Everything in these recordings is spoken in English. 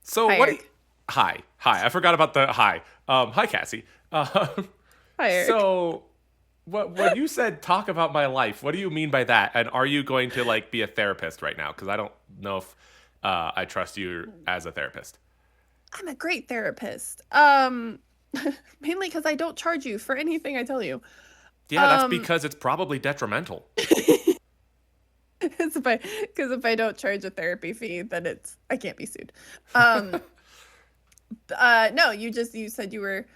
So Hi, what? Eric. Hi, hi. I forgot about the hi. Hi, Cassie. Hi, Eric. So what? When you said talk about my life, what do you mean by that? And are you going to like be a therapist right now? Because I don't know if I trust you as a therapist. I'm a great therapist. Mainly because I don't charge you for anything I tell you. Yeah, that's Um, because it's probably detrimental. because if I don't charge a therapy fee, then I can't be sued. Um, no, you said you were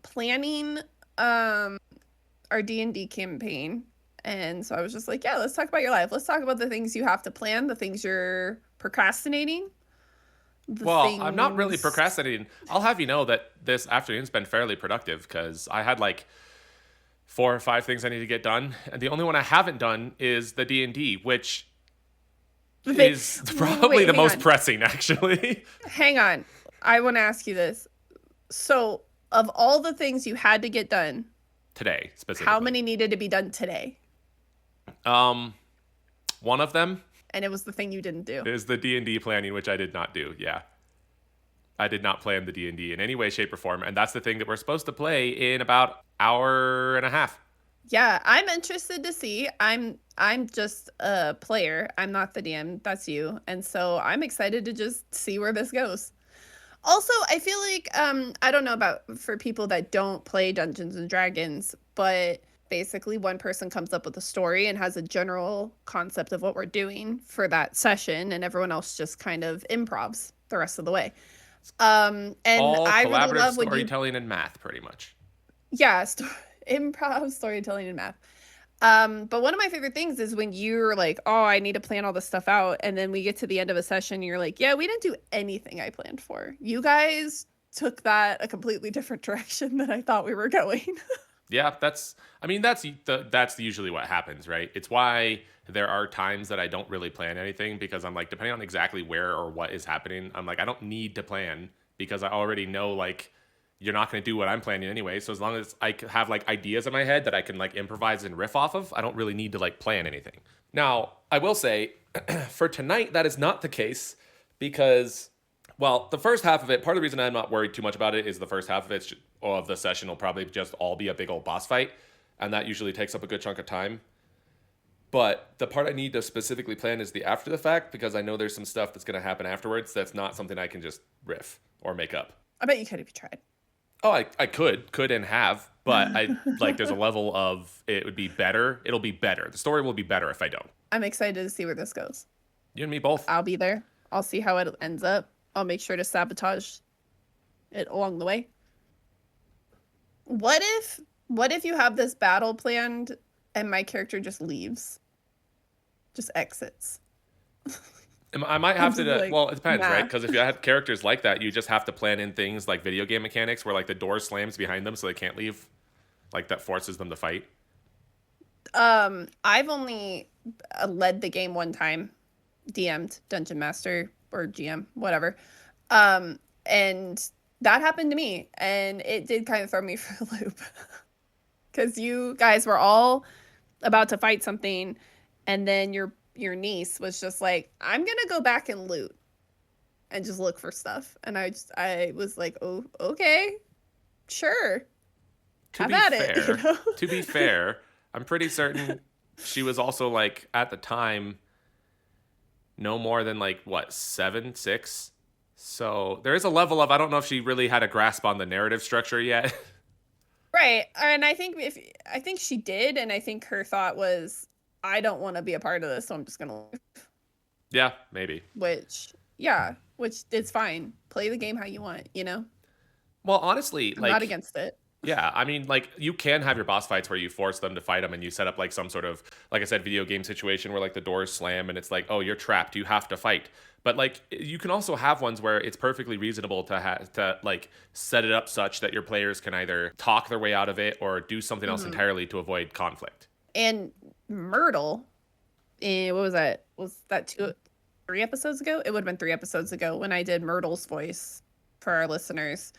planning our D&D campaign, and so I was just like, yeah, let's talk about your life. Let's talk about the things you have to plan, the things you're procrastinating, the Well, I'm not really things. procrastinating. I'll have you know that this afternoon's been fairly productive because I had like 4 or 5 things I need to get done, and the only one I haven't done is the D&D, which The thing. is probably Wait, the hang most on. pressing, actually. Hang on. I want to ask you this. So, of all the things you had to get done, Today, how specifically. many needed to be done today? Um, One of them And it was the thing you didn't do. is the D&D planning, which I did not do. Yeah, I did not plan the D&D in any way, shape, or form, and that's the thing that we're supposed to play in about hour and a half. Yeah, I'm interested to see. I'm just a player. I'm not the DM. That's you. And so I'm excited to just see where this goes. Also, I feel like I don't know about for people that don't play Dungeons and Dragons, but basically one person comes up with a story and has a general concept of what we're doing for that session, and everyone else just kind of improvs the rest of the way. And All I really collaborative love when you, storytelling and math, pretty much. yeah, improv storytelling and math. But one of my favorite things is when you're like, oh, I need to plan all this stuff out. And then we get to the end of a session, and you're like, yeah, we didn't do anything I planned for. You guys took that a completely different direction than I thought we were going. Yeah, that's. I mean, that's usually what happens, right? It's why there are times that I don't really plan anything because I'm like, depending on exactly where or what is happening, I'm like, I don't need to plan because I already know like you're not going to do what I'm planning anyway. So as long as have like ideas in my head that I can like improvise and riff off of, I don't really need to like plan anything. Now, I will say for tonight that is not the case because well, the first half of it, part of the reason I'm not worried too much about it is the first half of of the session will probably just all be a big old boss fight, and that usually takes up a good chunk of time. But the part I need to specifically plan is the after the fact because I know there's some stuff that's going to happen afterwards that's not something I can just riff or make up. I bet you could if you tried. Oh, I could and have, but I like there's a level of it would be better. It'll be better. The story will be better if I don't. I'm excited to see where this goes. You and me both. I'll be there. I'll see how it ends up. I'll make sure to sabotage it along the way. What if you have this battle planned and my character just leaves? Just exits. I might I'm have to. just like, Well, it depends, right? nah. Because if you had characters like that, you just have to plan in things like video game mechanics where like the door slams behind them so they can't leave. Like that forces them to fight. I've only led the game one time, DM'd, Dungeon Master or GM, whatever. And that happened to me, and it did kind of throw me for a loop because you guys were all about to fight something, and then your niece was just like, "I'm gonna go back and loot and just look for stuff," and I was like, "Oh, okay, sure, To have be at it," you fair, know. to be fair, I'm pretty certain she was also like at the time no more than like what 7, 6. So there is a level of I don't know if she really had a grasp on the narrative structure yet. Right. And I think she did, and I think her thought was, I don't want to be a part of this, so I'm just gonna leave. Yeah, maybe. Which it's fine. Play the game how you want, you know? Well, honestly, I'm not like against it. yeah, I mean, like you can have your boss fights where you force them to fight them, and you set up like some sort of, like I said, video game situation where like the doors slam and it's like, oh, you're trapped, you have to fight. But like you can also have ones where it's perfectly reasonable to like set it up such that your players can either talk their way out of it or do something else Hmm. entirely to avoid conflict. And Myrtle, what was that? Was that 3 episodes ago? It would have been 3 episodes ago when I did Myrtle's voice for our listeners.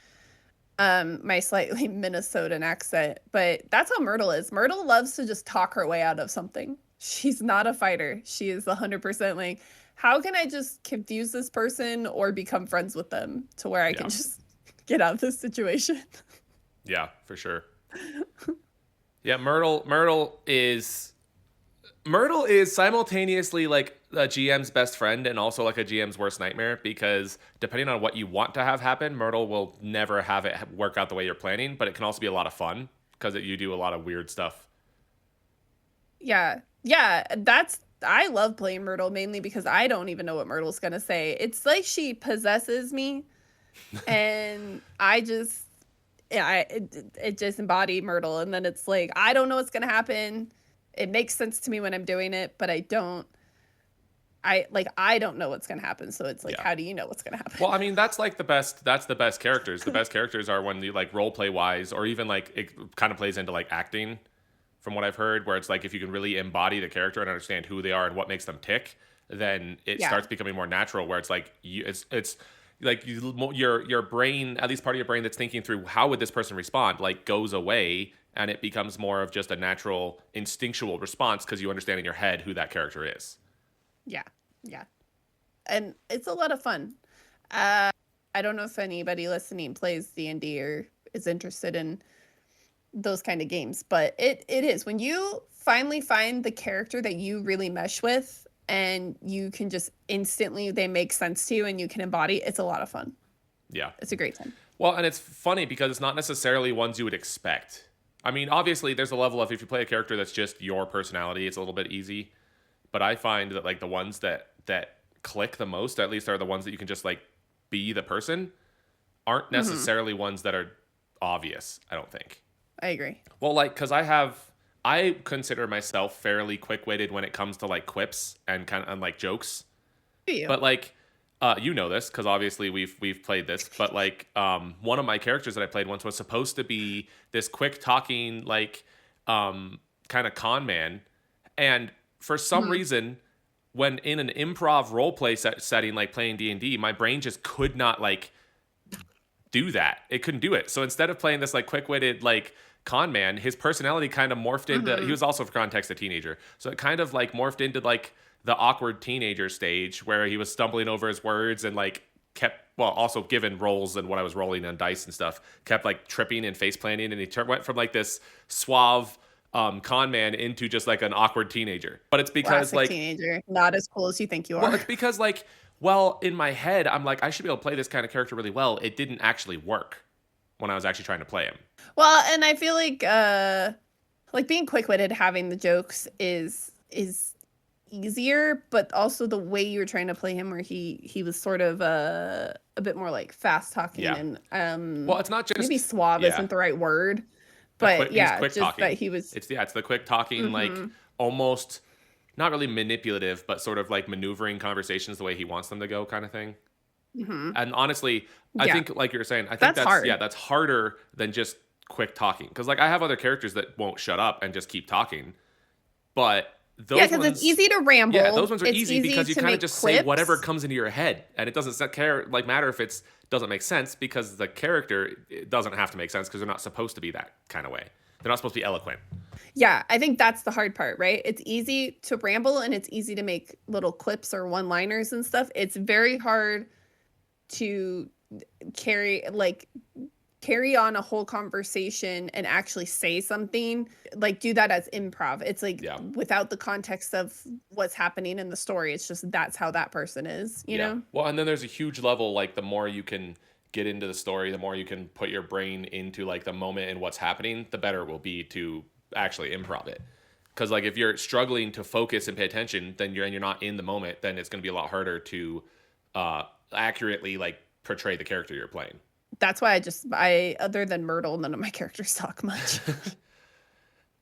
My slightly Minnesotan accent, but that's how Myrtle is. Myrtle loves to just talk her way out of something. She's not a fighter. She is 100% like, how can I just confuse this person or become friends with them to where I can just get out of this situation? Yeah, for sure. Yeah, Myrtle is simultaneously like a GM's best friend and also like a GM's worst nightmare, because depending on what you want to have happen, Myrtle will never have it work out the way you're planning, but it can also be a lot of fun because you do a lot of weird stuff. Yeah. Yeah, I love playing Myrtle mainly because I don't even know what Myrtle's going to say. It's like she possesses me and I just it just embody Myrtle, and then it's like I don't know what's going to happen. It makes sense to me when I'm doing it, but I don't know what's going to happen. So it's like, how do you know what's going to happen? Well, I mean, that's the best characters. The best characters are when you like role play wise, or even like it kind of plays into like acting, from what I've heard, where it's like if you can really embody the character and understand who they are and what makes them tick, then it starts becoming more natural, where it's like it's like your brain, at least part of your brain that's thinking through how would this person respond, like goes away, and it becomes more of just a natural instinctual response because you understand in your head who that character is. Yeah. Yeah. And it's a lot of fun. I don't know if anybody listening plays D&D or is interested in those kind of games, but it is when you finally find the character that you really mesh with and you can just instantly, they make sense to you and you can embody, it's a lot of fun. Yeah. It's a great time. Well, and it's funny because it's not necessarily ones you would expect. I mean, obviously there's a level of if you play a character that's just your personality, it's a little bit easy. But I find that like the ones that click the most, at least, are the ones that you can just like be the person, aren't necessarily ones that are obvious, I don't think. I agree. Well, like, because I consider myself fairly quick-witted when it comes to like quips and kind of like jokes. Do you? But like, you know this because obviously we've played this. But like, one of my characters that I played once was supposed to be this quick talking like kind of con man, and for some reason, when in an improv roleplay setting, like playing D&D, my brain just could not like do that. It couldn't do it. So instead of playing this like quick-witted like con man, his personality kind of morphed into, he was also, for context, a teenager. So it kind of like morphed into like the awkward teenager stage where he was stumbling over his words and like kept, well, also given rolls and what I was rolling on dice and stuff, kept like tripping and face planting, and he went from like this suave con man into just like an awkward teenager. But it's because classic teenager, not as cool as you think you are. Well, it's because like, well, in my head, I'm like, I should be able to play this kind of character really well. It didn't actually work when I was actually trying to play him. Well, and I feel like being quick-witted, having the jokes is easier, but also the way you were trying to play him, where he was sort of a bit more like fast talking and well, it's not just maybe suave isn't the right word. But he's quick just talking. that he was. It's the quick talking, like almost not really manipulative, but sort of like maneuvering conversations the way he wants them to go, kind of thing. And honestly, I think, like you were saying, I think that's hard. That's harder than just quick talking. Because like I have other characters that won't shut up and just keep talking, but those because it's easy to ramble. Yeah, those ones are easy because you kind of just quips. say whatever comes into your head, and it doesn't matter if it doesn't make sense, because the character, it doesn't have to make sense because they're not supposed to be that kind of way. They're not supposed to be eloquent. Yeah, I think that's the hard part, right? It's easy to ramble and it's easy to make little clips or one-liners and stuff. It's very hard to carry on a whole conversation and actually say something, like do that as improv. It's like without the context of what's happening in the story. It's just that's how that person is, you know? Well, and then there's a huge level, like the more you can get into the story, the more you can put your brain into like the moment and what's happening, the better it will be to actually improv it. Because like if you're struggling to focus and pay attention, then you're not in the moment, then it's going to be a lot harder to accurately like portray the character you're playing. That's why I other than Myrtle, none of my characters talk much.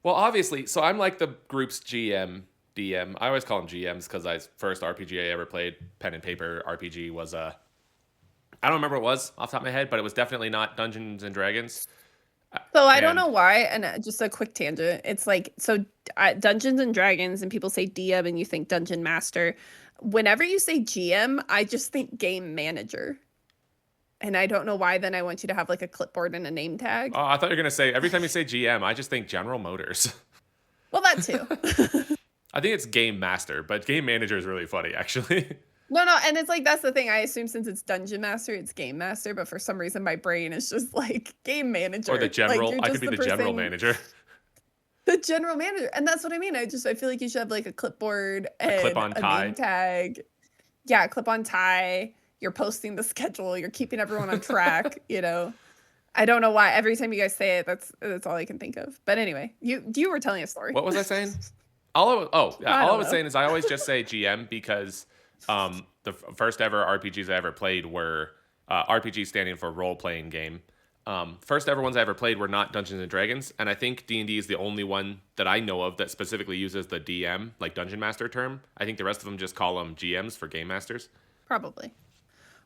Well, obviously, so I'm like the group's DM. I always call them GMs because first RPG I ever played, pen and paper RPG, was I don't remember what it was off the top of my head, but it was definitely not Dungeons and Dragons. So I don't know why, and just a quick tangent. It's like, so Dungeons and Dragons, and people say DM and you think Dungeon Master. Whenever you say GM, I just think Game Manager. And I don't know why then I want you to have like a clipboard and a name tag. Oh, I thought you were going to say, every time you say GM, I just think General Motors. Well, that too. I think it's game master, but game manager is really funny, actually. No, and it's like that's the thing. I assume since it's dungeon master, it's game master, but for some reason my brain is just like game manager. Or the Like general. you're I could just be the general manager. the general manager. And that's what I mean. I feel like you should have like a clipboard A and clip-on a tie. name tag. Yeah, clip-on tie. You're posting the schedule. You're keeping everyone on track, you know. I don't know why. Every time you guys say it, that's all I can think of. But anyway, you were telling a story. What was I saying? All I was know. saying is I always just say GM because the first ever RPGs I ever played were RPG standing for role playing game. First ever ones I ever played were not Dungeons and Dragons, and I think D&D is the only one that I know of that specifically uses the DM, like Dungeon Master term. I think the rest of them just call them GMs for Game Masters. Probably.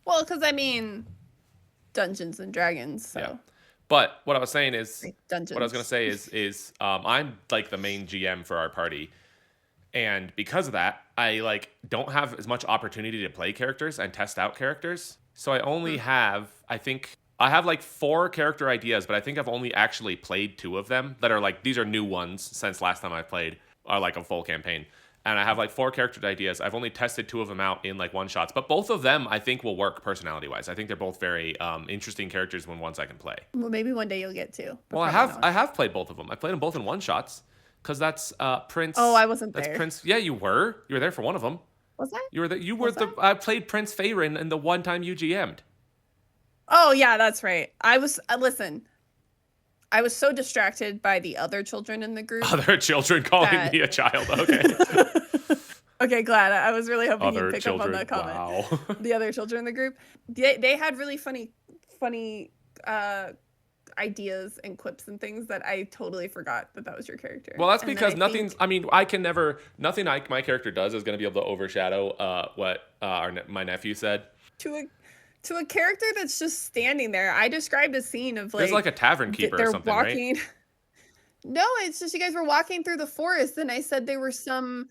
Well, because I mean, Dungeons and Dragons. So. Yeah. But what I was saying is, Dungeons. what I was going to say is I'm like the main GM for our party. And because of that, I like don't have as much opportunity to play characters and test out characters. So I only have, I think I have like 4 character ideas, but I think I've only actually played 2 of them that are like, these are new ones since last time I played, are like a full campaign. And I have like 4 character ideas. I've only tested 2 of them out in like one shots, but both of them I think will work personality wise. I think they're both very interesting characters when ones I can play. Well, maybe one day you'll get to. Well, I have played both of them. I played them both in one shots because that's Prince. Oh, I wasn't there. That's Prince. Yeah, you were. You were there for one of them. Was I? You were the. I played Prince Fairin in the one time you GM'd. Oh yeah, that's right. I was listen. I was so distracted by the other children in the group. Other children calling me a child. Okay. Okay, glad. I was really hoping Other you'd pick children. up on that comment. Wow. The other children in the group, they had really funny ideas and quips and things that I totally forgot that was your character. Well, that's because nothing's. I mean, I can never. Nothing my character does is going to be able to overshadow what my nephew said. To a character that's just standing there. I described a scene of like there's like a tavern keeper or something, walking, right? No, it's just you guys were walking through the forest, and I said they were some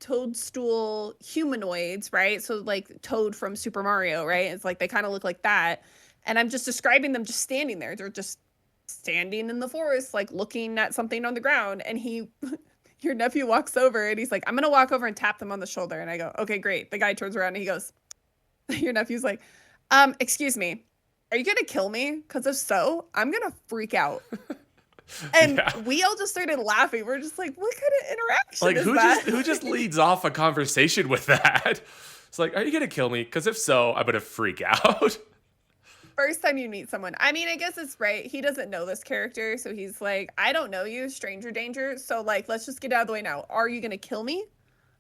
toadstool humanoids, right? So like Toad from Super Mario, right? It's like they kind of look like that, and I'm just describing them just standing there. They're just standing in the forest, like looking at something on the ground, and your nephew walks over and he's like, I'm gonna walk over and tap them on the shoulder, and I go, okay, great. The guy turns around and he goes, your nephew's like, excuse me, are you gonna kill me? Because if so, I'm gonna freak out. And we all just started laughing. We're just like, what kind of interaction like, is who that? who just leads off a conversation with that? It's like, are you gonna kill me? Because if so, I'm gonna freak out. First time you meet someone. I mean, I guess it's right. He doesn't know this character, so he's like, I don't know you, stranger danger. So like, let's just get out of the way now. Are you gonna kill me?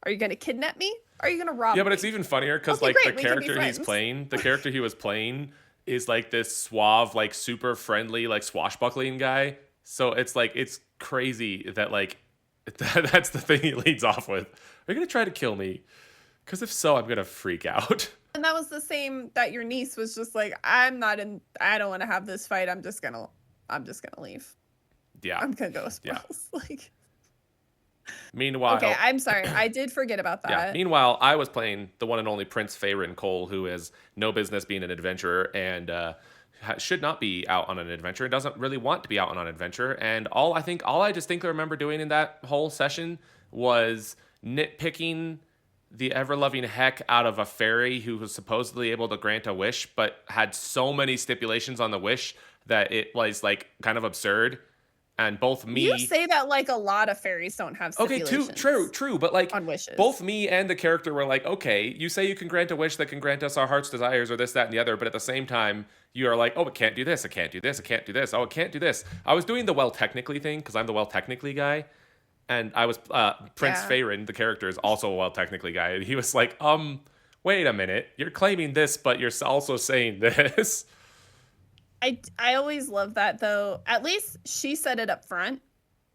Are you gonna kidnap me? Are you gonna rob me? Yeah, but it's even funnier because like the character he's playing, the character he was playing is like this suave, like super friendly, like swashbuckling guy. So it's like, it's crazy that like, that's the thing he leads off with. Are you gonna try to kill me? Because if so, I'm gonna freak out. And that was the same that your niece was just like, I don't want to have this fight. I'm just gonna leave. Yeah. I'm gonna go with Bell's. Yeah. Like. Meanwhile, okay, I'm sorry. I did forget about that. Yeah. Meanwhile, I was playing the one and only Prince Fairin Cole, who has no business being an adventurer and should not be out on an adventure and doesn't really want to be out on an adventure. And all I distinctly remember doing in that whole session was nitpicking the ever-loving heck out of a fairy who was supposedly able to grant a wish, but had so many stipulations on the wish that it was like kind of absurd. And both me... You say that like a lot of fairies don't have stipulations. Okay, true. But like, on wishes. Both me and the character were like, okay, you say you can grant a wish that can grant us our heart's desires or this, that, and the other. But at the same time, you are like, oh, it can't do this. It can't do this. It can't do this. Oh, it can't do this. I was doing the well technically thing because I'm the well technically guy. And I was, Prince Fairin, the character, is also a well technically guy. And he was like, wait a minute. You're claiming this, but you're also saying this. I always love that, though. At least she said it up front,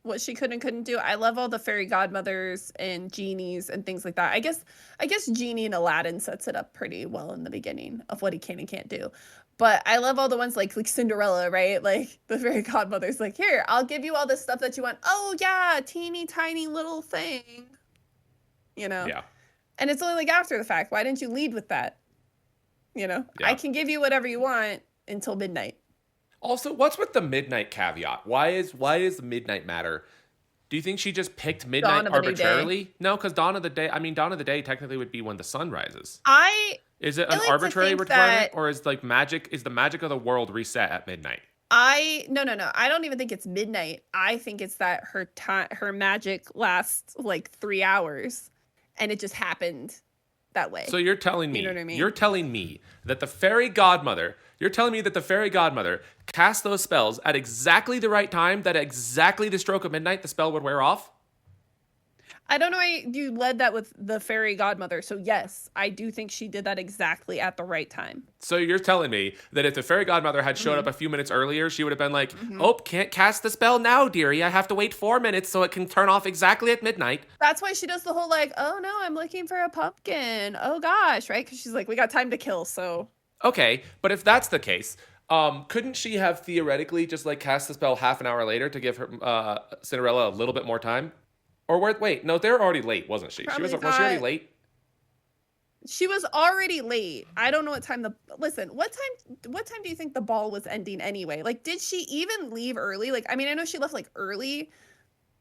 what she could and couldn't do. I love all the fairy godmothers and genies and things like that. I guess Genie and Aladdin sets it up pretty well in the beginning of what he can and can't do. But I love all the ones like Cinderella, right? Like the fairy godmother's like, here, I'll give you all this stuff that you want. Oh yeah, teeny tiny little thing. You know? Yeah. And it's only like after the fact. Why didn't you lead with that? You know? Yeah. I can give you whatever you want until midnight. Also, what's with the midnight caveat? Why does the midnight matter? Do you think she just picked midnight Dawn of a new day. arbitrarily? No, because dawn of the day technically would be when the sun rises. Is it an like to arbitrary think requirement, that- or is like magic? Is the magic of the world reset at midnight? No. I don't even think it's midnight. I think it's that her magic lasts like 3 hours, and it just happened that way. So you're telling me, You know what I mean? you're telling me that the fairy godmother cast those spells at exactly the right time, that at exactly the stroke of midnight the spell would wear off? I don't know why you led that with the fairy godmother. So yes, I do think she did that exactly at the right time. So you're telling me that if the fairy godmother had showed up a few minutes earlier, she would have been like, oh, can't cast the spell now, dearie. I have to wait 4 minutes so it can turn off exactly at midnight. That's why she does the whole like, oh no, I'm looking for a pumpkin. Oh gosh, right? Because she's like, we got time to kill, so. Okay, but if that's the case, couldn't she have theoretically just like cast the spell half an hour later to give her Cinderella a little bit more time? Or wait, no, they're already late, wasn't she? Was she already late? She was already late. I don't know what time what time do you think the ball was ending anyway? Like, did she even leave early? Like, I mean, I know she left like early.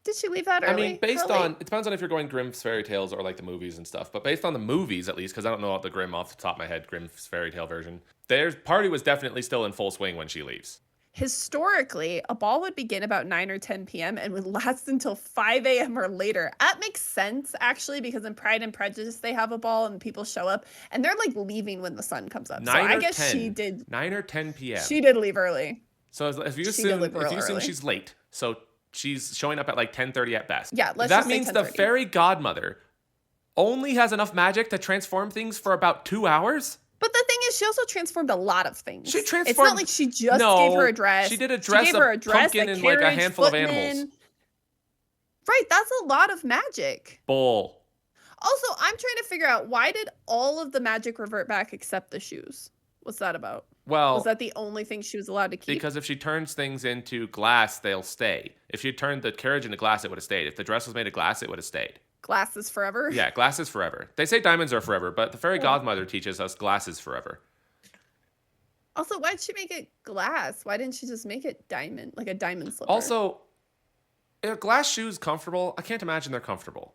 Did she leave that early? I mean, it depends on if you're going Grimm's fairy tales or like the movies and stuff, but based on the movies at least, because I don't know the Grimm off the top of my head, Grimm's fairy tale version, their party was definitely still in full swing when she leaves. Historically, a ball would begin about 9 or 10 p.m. and would last until 5 a.m. or later. That makes sense, actually, because in Pride and Prejudice, they have a ball and people show up and they're like leaving when the sun comes up. So I guess she did. 9 or 10 p.m. She did leave early. So if you assume she's late, so she's showing up at like 10:30 at best. Yeah, that means the fairy godmother only has enough magic to transform things for about 2 hours? But the thing is, she also transformed a lot of things. She transformed. It's not like she just gave her a dress. She did a dress, she gave her a dress, pumpkin, and like a handful of animals. Right, that's a lot of magic. Bull. Also, I'm trying to figure out, why did all of the magic revert back except the shoes? What's that about? Well, was that the only thing she was allowed to keep? Because if she turns things into glass, they'll stay. If she turned the carriage into glass, it would have stayed. If the dress was made of glass, it would have stayed. Glass is forever? Yeah, glass is forever. They say diamonds are forever, but the fairy godmother teaches us glass is forever. Also, why'd she make it glass? Why didn't she just make it diamond, like a diamond slipper? Also, are glass shoes comfortable? I can't imagine they're comfortable.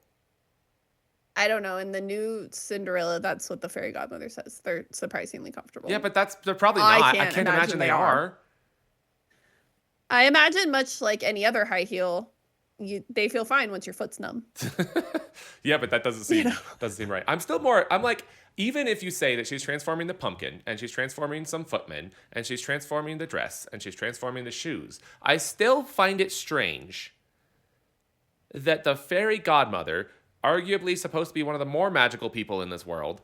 I don't know. In the new Cinderella, that's what the fairy godmother says. They're surprisingly comfortable. Yeah, but they're probably not. I can't imagine they are. I imagine much like any other high heel, they feel fine once your foot's numb. Yeah, but that doesn't seem right. I'm like, even if you say that she's transforming the pumpkin and she's transforming some footmen and she's transforming the dress and she's transforming the shoes, I still find it strange that the fairy godmother, arguably supposed to be one of the more magical people in this world,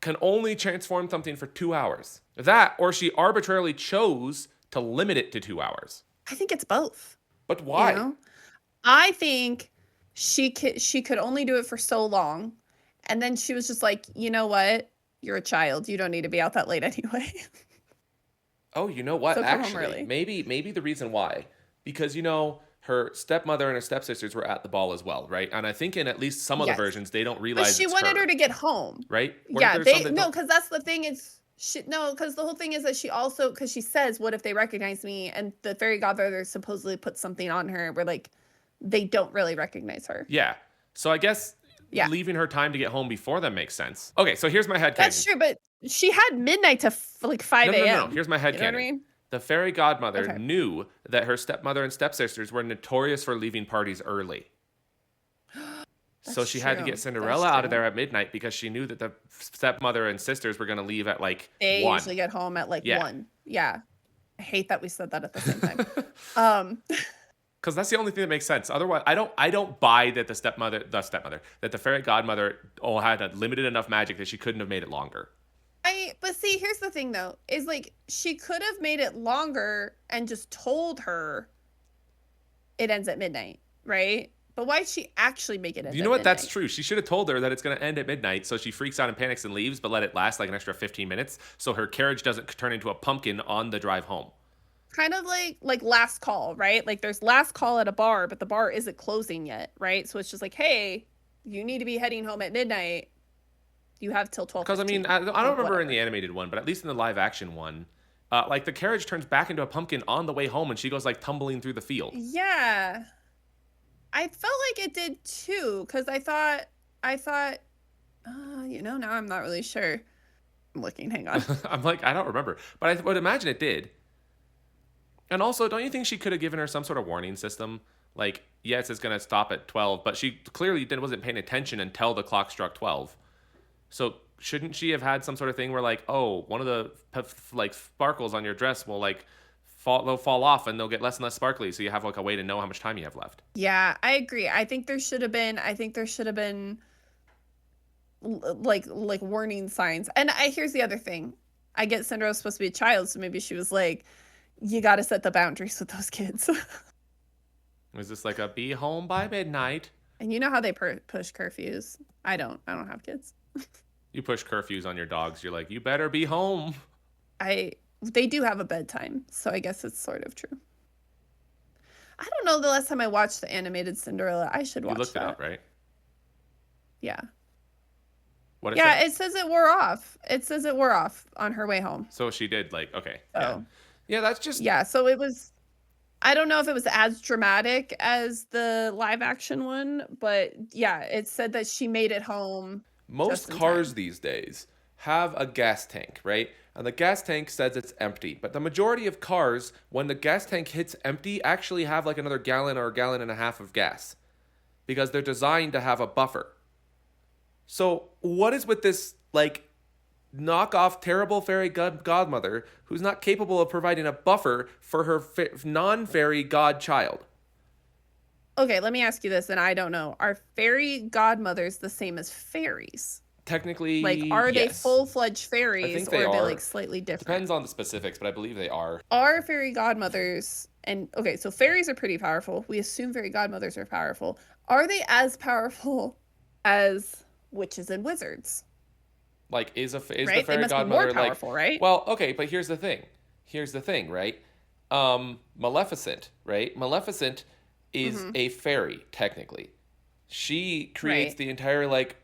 can only transform something for 2 hours. That, or she arbitrarily chose to limit it to 2 hours. I think it's both. But why? You know? I think she could only do it for so long, and then she was just like, you know what? You're a child. You don't need to be out that late anyway. Oh, you know what? So actually, maybe the reason why, because her stepmother and her stepsisters were at the ball as well, right? And I think in at least some of the versions, they don't realize. But she wanted her to get home, right? Yeah, because that's the thing is. Because the whole thing is that because she says, what if they recognize me? And the fairy godmother supposedly put something on her where, like, they don't really recognize her. Yeah. So I guess leaving her time to get home before them makes sense. Okay, so here's my headcanon. That's true, but she had midnight to, 5 a.m. No. Here's my headcanon. You know what I mean? The fairy godmother knew that her stepmother and stepsisters were notorious for leaving parties early. So she had to get Cinderella out of there at midnight because she knew that the stepmother and sisters were going to leave at like 1. They usually get home at like 1. Yeah. I hate that we said that at the same time. Because that's the only thing that makes sense. Otherwise, I don't buy that that the fairy godmother had a limited enough magic that she couldn't have made it longer. But see, here's the thing though, is like she could have made it longer and just told her it ends at midnight, right? But why'd she actually make it end You know what? That's true. She should have told her that it's going to end at midnight, so she freaks out and panics and leaves, but let it last like an extra 15 minutes so her carriage doesn't turn into a pumpkin on the drive home. Kind of like last call, right? Like there's last call at a bar, but the bar isn't closing yet, right? So it's just like, hey, you need to be heading home at midnight. You have till 12:15. Because I mean, I don't remember in the animated one, but at least in the live action one, like the carriage turns back into a pumpkin on the way home and she goes like tumbling through the field. Yeah. I felt like it did too, because I thought, now I'm not really sure. I'm looking, hang on. I'm like, I don't remember, but I would imagine it did. And also, don't you think she could have given her some sort of warning system? Like, yes, it's going to stop at 12, but she clearly wasn't paying attention until the clock struck 12. So shouldn't she have had some sort of thing where, like, oh, one of the like sparkles on your dress will like they'll fall off and they'll get less and less sparkly, so you have like a way to know how much time you have left. Yeah, I agree. I think there should have been like warning signs. And here's the other thing. I get Cinderella's supposed to be a child, so maybe she was like, you got to set the boundaries with those kids. Is this like a be home by midnight? And you know how they push curfews. I don't have kids. You push curfews on your dogs. You're like, you better be home. They do have a bedtime, so I guess it's sort of true. I don't know the last time I watched the animated Cinderella. I should watch You looked that. it up, right? Yeah. What Yeah, it says it wore off. It says it wore off on her way home. So she did like, okay. Oh. Yeah, that's just... Yeah, so it was... I don't know if it was as dramatic as the live action one, but yeah, it said that she made it home. Most cars these days have a gas tank, right? And the gas tank says it's empty. But the majority of cars, when the gas tank hits empty, actually have like another gallon or a gallon and a half of gas. Because they're designed to have a buffer. So what is with this, like, knockoff terrible fairy godmother who's not capable of providing a buffer for her non-fairy godchild? Okay, let me ask you this, and I don't know. Are fairy godmothers the same as fairies? Technically, like, are they yes. Full-fledged fairies, or are they like slightly different? Depends on the specifics, but I believe they are. Are fairy godmothers, and okay, so fairies are pretty powerful. We assume fairy godmothers are powerful. Are they as powerful as witches and wizards? Like, is the fairy they must godmother be more powerful, right? Well, okay, but here's the thing, right? Maleficent, right? Maleficent is a fairy, technically. She creates the entire, like,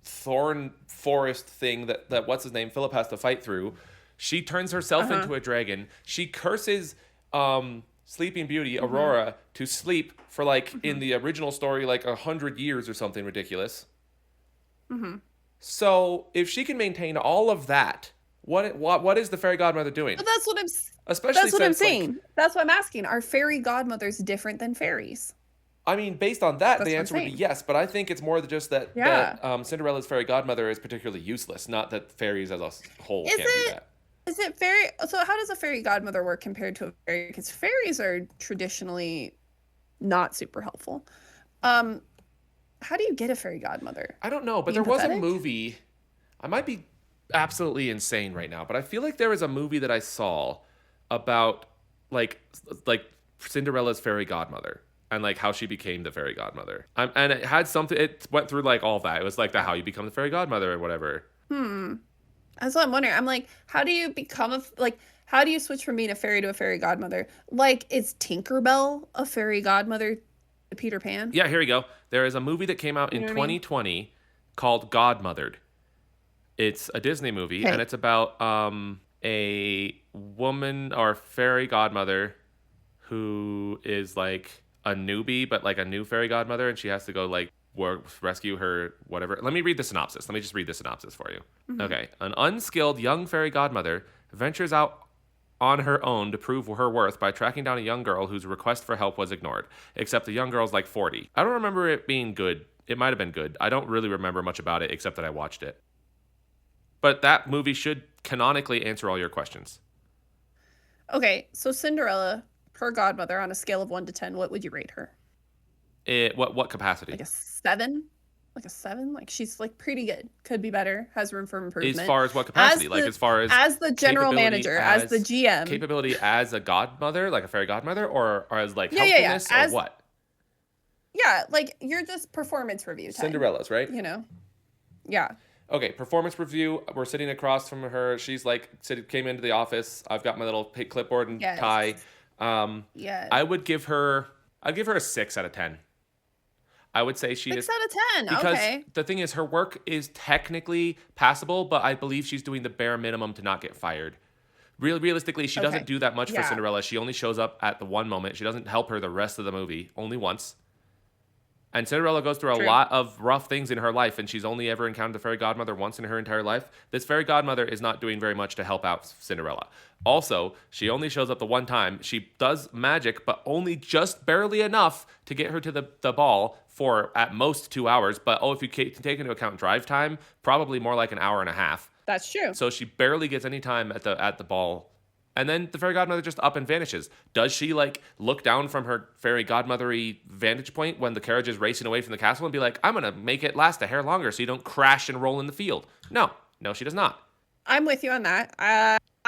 thorn forest thing that what's his name, Philip, has to fight through. She turns herself into a dragon. She curses Sleeping Beauty, Aurora, to sleep for, like, in the original story, like 100 years or something ridiculous. So if she can maintain all of that, what is the fairy godmother doing? Well, that's what I'm saying. Like, that's what I'm asking. Are fairy godmothers different than fairies? I mean, based on that, the answer would be yes. But I think it's more than just that, Cinderella's fairy godmother is particularly useless. Not that fairies as a whole can't do that. Is it fairy? So how does a fairy godmother work compared to a fairy? Because fairies are traditionally not super helpful. How do you get a fairy godmother? I don't know, but there was a movie. I might be absolutely insane right now, but I feel like there was a movie that I saw about like Cinderella's fairy godmother and like how she became the fairy godmother. And it had something. It went through like all that. It was like how you become the fairy godmother or whatever. That's what I'm wondering. I'm like, how do you become how do you switch from being a fairy to a fairy godmother? Like, is Tinkerbell a fairy godmother to Peter Pan? Yeah, here we go. There is a movie that came out in 2020 called Godmothered. It's a Disney movie, and it's about a woman or fairy godmother who is like a newbie, but like a new fairy godmother, and she has to go like rescue her, whatever. Let me read the synopsis. Let me just read the synopsis for you. Okay. An unskilled young fairy godmother ventures out on her own to prove her worth by tracking down a young girl whose request for help was ignored. Except the young girl's like 40. I don't remember it being good. It might have been good. I don't really remember much about it except that I watched it. But that movie should canonically answer all your questions. Okay, so Cinderella, her godmother, on a scale of 1 to 10, what would you rate her? What capacity? Like a 7? Like a 7? Like, she's like pretty good. Could be better. Has room for improvement. As far as what capacity? As far as the general manager, as the GM. Capability as a godmother, like a fairy godmother, or as like helpfulness, or what? Yeah, like you're just performance review time. Cinderella's, right? You know? Yeah. Okay, performance review. We're sitting across from her. She's like, came into the office. I've got my little clipboard and tie. I would give her a 6 out of 10. I would say she 6 is... 6 out of 10, because the thing is, her work is technically passable, but I believe she's doing the bare minimum to not get fired. Realistically, she doesn't do that much for Cinderella. She only shows up at the one moment. She doesn't help her the rest of the movie, only once. And Cinderella goes through a True. lot of rough things in her life, and she's only ever encountered the fairy godmother once in her entire life. This fairy godmother is not doing very much to help out Cinderella. Also, she only shows up the one time. She does magic, but only just barely enough to get her to the ball for at most 2 hours. But if you take into account drive time, probably more like an hour and a half. That's true. So she barely gets any time at the ball. And then the fairy godmother just up and vanishes. Does she like look down from her fairy godmothery vantage point when the carriage is racing away from the castle and be like, I'm going to make it last a hair longer so you don't crash and roll in the field? No, she does not. I'm with you on that.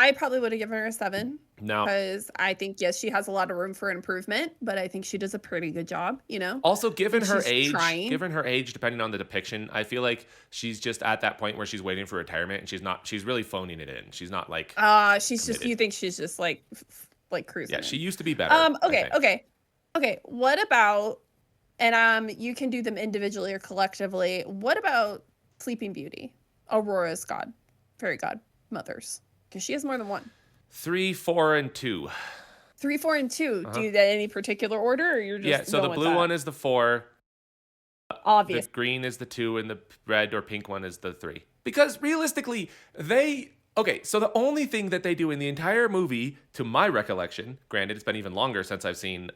I probably would have given her a 7. No. Because I think, yes, she has a lot of room for improvement, but I think she does a pretty good job, you know? Also, given her age, trying. depending on the depiction, I feel like she's just at that point where she's waiting for retirement and she's really phoning it in. She's not like she's committed. just, you think she's just like cruising. Yeah, she used to be better. Okay. What about, and you can do them individually or collectively. What about Sleeping Beauty, Aurora's fairy godmothers? Because she has more than one. 3, 4, and 2. 3, 4, and 2. Do you that in any particular order, or you're just so the blue one is the 4. Obvious. The green is the 2, and the red or pink one is the 3. Because realistically, so the only thing that they do in the entire movie, to my recollection, granted it's been even longer since I've seen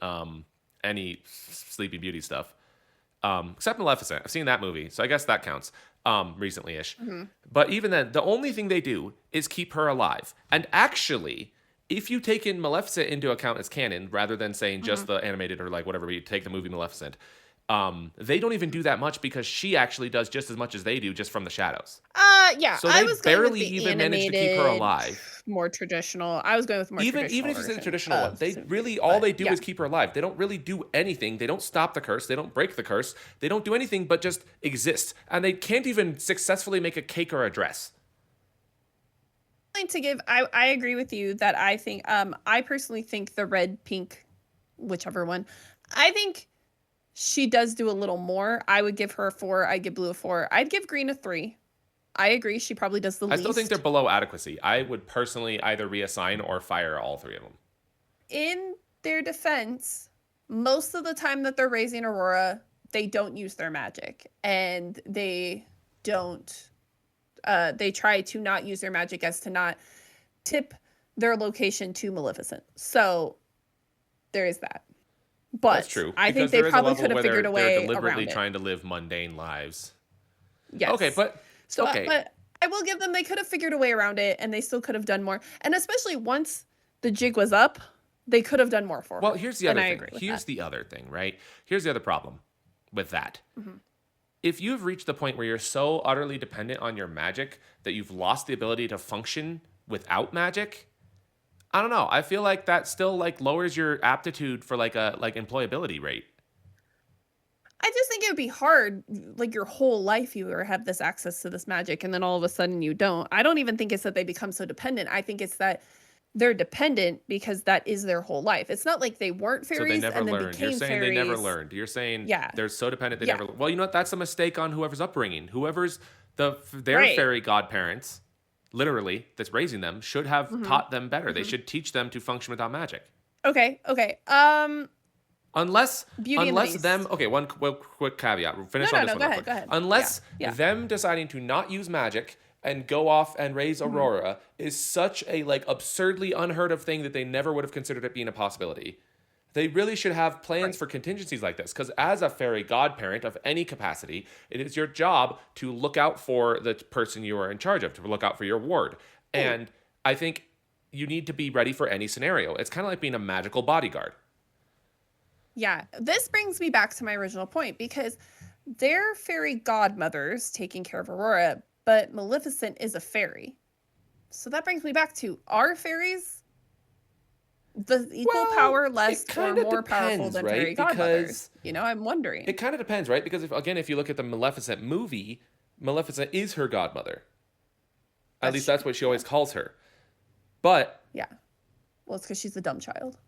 any Sleeping Beauty stuff, except Maleficent. I've seen that movie, so I guess that counts. Recently-ish. Mm-hmm. But even then, the only thing they do is keep her alive. And actually, if you take in Maleficent into account as canon, rather than saying just the animated or like whatever, we take the movie Maleficent, they don't even do that much because she actually does just as much as they do just from the shadows. Yeah. So they barely even manage to keep her alive. More traditional. I was going with more traditional. Even if you say the traditional one, they really all they do is keep her alive. They don't really do anything. They don't stop the curse. They don't break the curse. They don't do anything but just exist. And they can't even successfully make a cake or a dress. I agree with you that I think I personally think the red, pink, whichever one, I think she does do a little more. I would give her a 4. I'd give blue a 4. I'd give green a 3. I agree. She probably does the least. I still think they're below adequacy. I would personally either reassign or fire all 3 of them. In their defense, most of the time that they're raising Aurora, they don't use their magic. And they don't... they try to not use their magic as to not tip their location to Maleficent. So there is that. But that's true. I think they probably could have figured a way they're deliberately around it. Trying to live mundane lives. Yes. Okay, but I will give them, they could have figured a way around it, and they still could have done more. And especially once the jig was up, they could have done more for her. Well, here's the other thing. Here's the other thing, right? Here's the other problem with that. Mm-hmm. If you've reached the point where you're so utterly dependent on your magic that you've lost the ability to function without magic, I don't know. I feel like that still like lowers your aptitude for like a employability rate. I just think it would be hard, like your whole life you have this access to this magic, and then all of a sudden you don't. I don't even think it's that they become so dependent. I think it's that they're dependent because that is their whole life. It's not like they weren't fairies and then became You're saying fairies. they never learned. You're saying they're so dependent they never. Well, you know what? That's a mistake on whoever's upbringing. Whoever's their fairy godparents, literally that's raising them, should have taught them better. They should teach them to function without magic. Okay. Unless them, okay, one quick caveat. We'll finish on this one. Go ahead. Unless them deciding to not use magic and go off and raise Aurora is such a like absurdly unheard of thing that they never would have considered it being a possibility. They really should have plans for contingencies like this, because as a fairy godparent of any capacity, it is your job to look out for the person you are in charge of, to look out for your ward. And I think you need to be ready for any scenario. It's kind of like being a magical bodyguard. Yeah, this brings me back to my original point, because they're fairy godmothers taking care of Aurora, but Maleficent is a fairy. So that brings me back to, are fairies the equal power, less or more powerful than fairy godmothers? You know, I'm wondering. It kind of depends, right? Because if you look at the Maleficent movie, Maleficent is her godmother. At least that's what she always calls her. But yeah, well, it's because she's a dumb child.